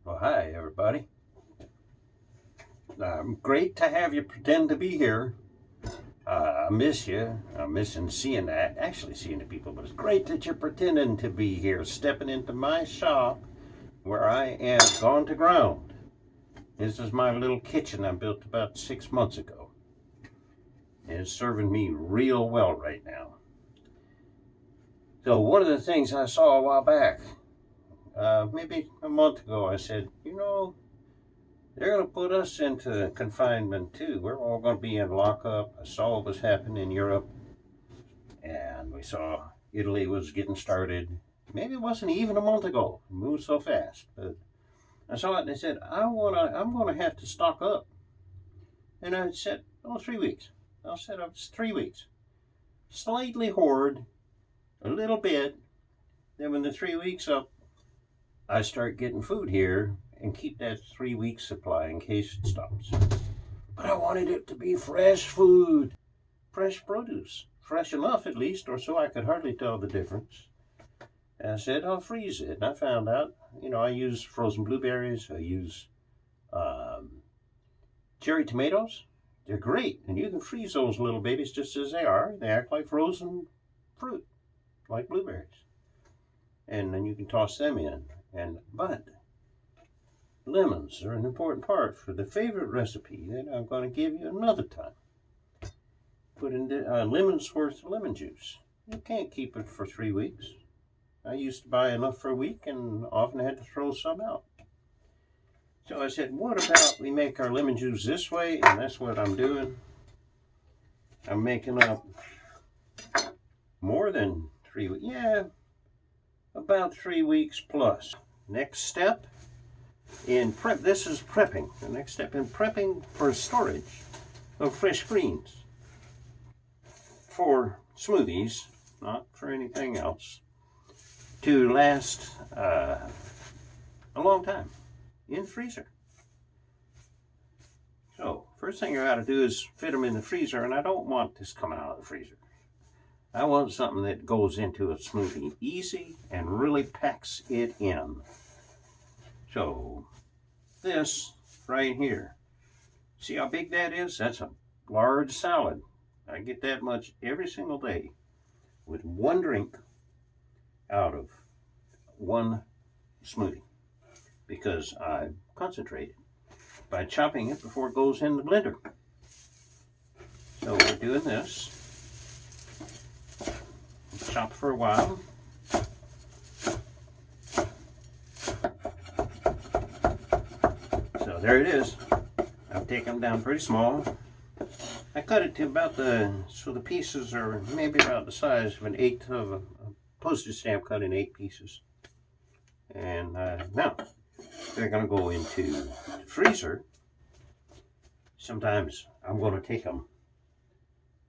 Well, hi, everybody. Great to have you pretend to be here. I miss you. I'm missing actually seeing the people, but it's great that you're pretending to be here, stepping into my shop where I am gone to ground. This is my little kitchen I built about 6 months ago. And it's serving me real well right now. So, one of the things I saw a while back, maybe a month ago, I said, they're going to put us into confinement too. We're all going to be in lockup. I saw what was happening in Europe, and we saw Italy was getting started. Maybe it wasn't even a month ago. It moved so fast. But I saw it and I said, I'm going to have to stock up. And I said, 3 weeks. I said, it's 3 weeks. Slightly hoard, a little bit. Then when the 3 weeks up, I start getting food here and keep that 3 week supply in case it stops. But I wanted it to be fresh food, fresh produce, fresh enough at least, or so I could hardly tell the difference. And I said, I'll freeze it. And I found out, I use frozen blueberries. I use cherry tomatoes. They're great. And you can freeze those little babies just as they are. They act like frozen fruit, like blueberries. And then you can toss them in. But lemons are an important part for the favorite recipe that I'm going to give you another time. Put in a lemon's worth of lemon juice. You can't keep it for 3 weeks. I used to buy enough for a week and often had to throw some out. So I said, what about we make our lemon juice this way? And that's what I'm doing. I'm making up more than 3 weeks. Yeah, about 3 weeks plus. Next step in prep, this is prepping. The next step in prepping for storage of fresh greens for smoothies, not for anything else, to last a long time in freezer. So first thing you got to do is fit them in the freezer, and I don't want this coming out of the freezer. I want something that goes into a smoothie easy and really packs it in. So this right here, see how big that is? That's a large salad. I get that much every single day with one drink out of one smoothie because I concentrate it by chopping it before it goes in the blender. So we're doing this. Chop for a while. So there it is. I've taken them down pretty small. I cut it to about so the pieces are maybe about the size of an eighth of a postage stamp cut in 8 pieces. And now they're going to go into the freezer. Sometimes I'm going to take them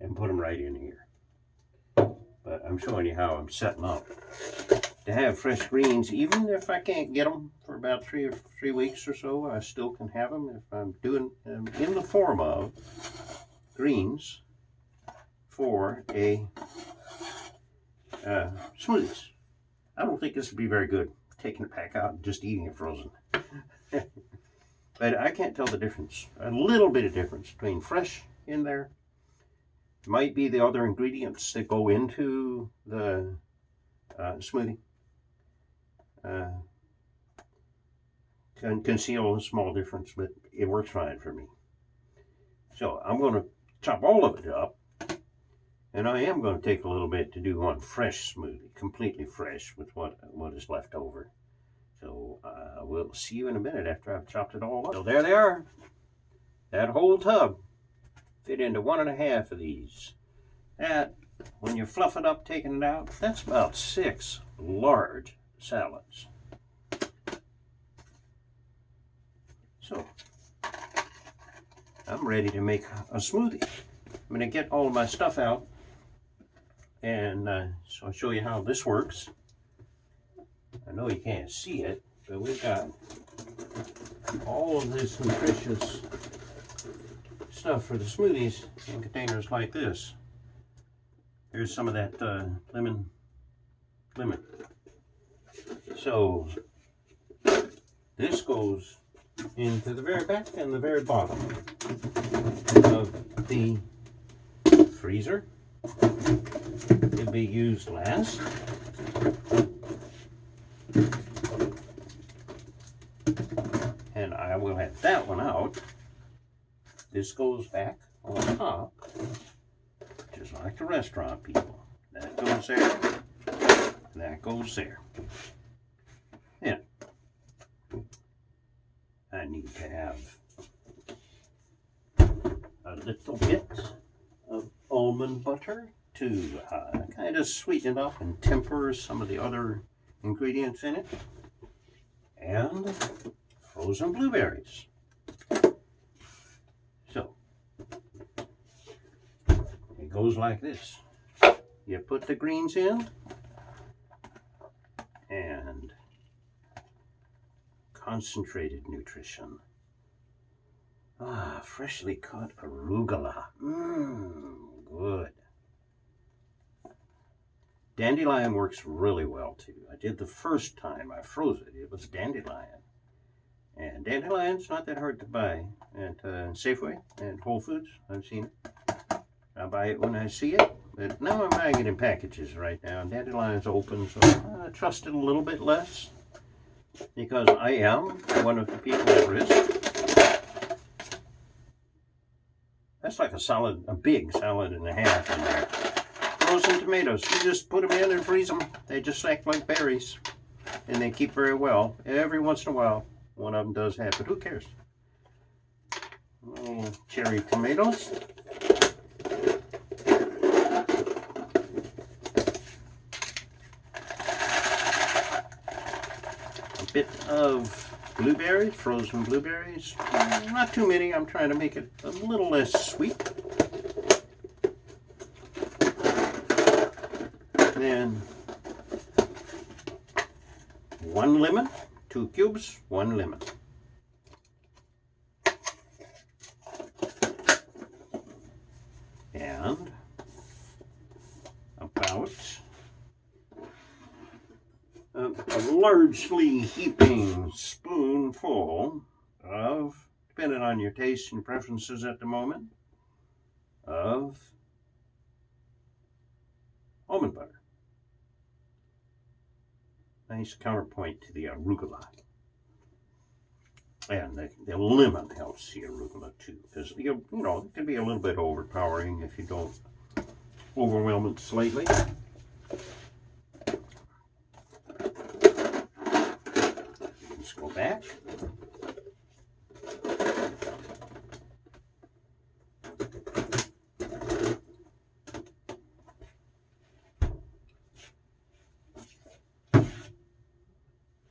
and put them right in here. But I'm showing you how I'm setting up to have fresh greens. Even if I can't get them for about 3 weeks or so, I still can have them if I'm doing them in the form of greens for a smoothies. I don't think this would be very good, taking it back out and just eating it frozen. But I can't tell the difference. A little bit of difference between fresh in there. Might be the other ingredients that go into the smoothie. Can conceal a small difference, but it works fine for me. So I'm going to chop all of it up, and I am going to take a little bit to do one fresh smoothie, completely fresh with what is left over. So we'll see you in a minute after I've chopped it all up. So there they are. That whole tub fit into 1.5 of these. That, when you fluff it up, taking it out, that's about 6 large salads. So, I'm ready to make a smoothie. I'm going to get all of my stuff out, and so I'll show you how this works. I know you can't see it, but we've got all of this nutritious stuff for the smoothies in containers like this. Here's some of that lemon. So This goes into the very back and the very bottom of the freezer. It'll be used last. And I will have that one out. This goes back on top, just like the restaurant people. That goes there, that goes there. Yeah. I need to have a little bit of almond butter to kind of sweeten it up and temper some of the other ingredients in it. And frozen blueberries. So, it goes like this. You put the greens in, and concentrated nutrition. Freshly cut arugula. Good. Dandelion works really well too. I did the first time I froze it. It was dandelion. And dandelion's not that hard to buy at Safeway and Whole Foods. I've seen it. I buy it when I see it. But now I'm buying it in packages right now. Dandelion's open, so I trust it a little bit less. Because I am one of the people at risk. That's like a big salad and a half in there. Frozen tomatoes, you just put them in and freeze them. They just act like berries. And they keep very well. Every once in a while, one of them does have, but who cares? Oh, cherry tomatoes. A bit of blueberries, frozen blueberries. Not too many, I'm trying to make it a little less sweet. Then 1 lemon, 2 cubes, 1 lemon. And about a largely heaping spoonful of, depending on your taste and preferences at the moment, of almond butter. Nice counterpoint to the arugula. And the lemon helps the arugula too, because you know it can be a little bit overpowering if you don't overwhelm it slightly. Let's go back.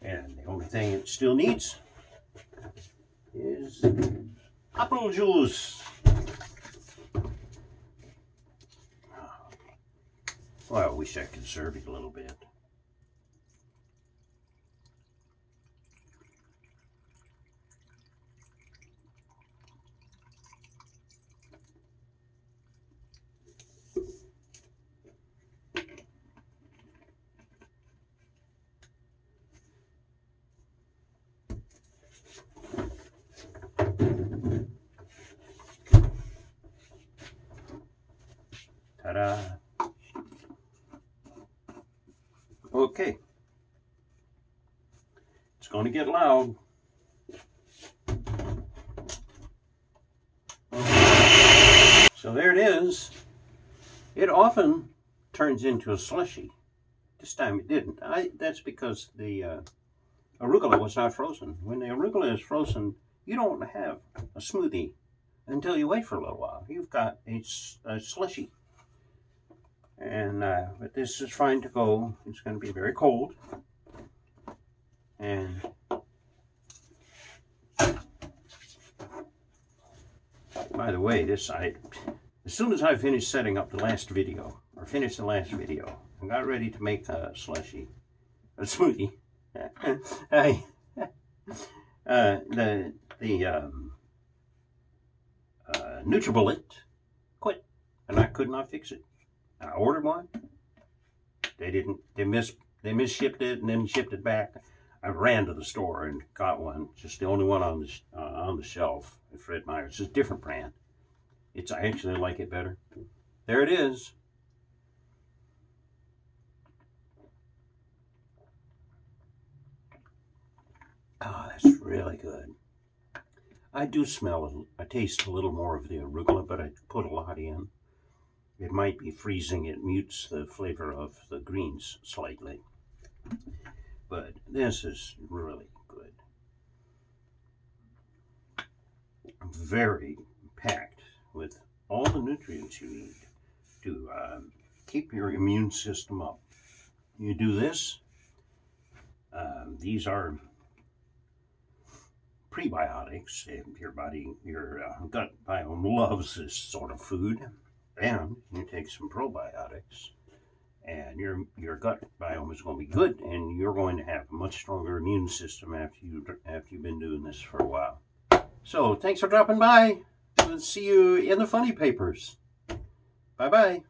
And the only thing it still needs is apple juice. Well, I wish I could serve it a little bit. Ta-da. Okay. It's going to get loud. So there it is. It often turns into a slushy. This time it didn't. That's because the arugula was not frozen. When the arugula is frozen, you don't have a smoothie until you wait for a little while. You've got a slushy. And but this is fine to go. It's going to be very cold. And by the way, as soon as I finished setting up the last video, or finished the last video, I got ready to make a smoothie. The NutriBullet quit, and I could not fix it. I ordered one. They didn't. They misshipped it and then shipped it back. I ran to the store and got one, just the only one on the shelf at Fred Meyer's. It's a different brand. I actually like it better. There it is. Oh, that's really good. I taste a little more of the arugula, but I put a lot in. It might be freezing. It mutes the flavor of the greens slightly. But this is really good. Very packed with all the nutrients you need to keep your immune system up. You do this. These are prebiotics. Your gut biome loves this sort of food. And you take some probiotics, and your gut biome is going to be good, and you're going to have a much stronger immune system after you've been doing this for a while. So thanks for dropping by. We'll see you in the funny papers. Bye bye.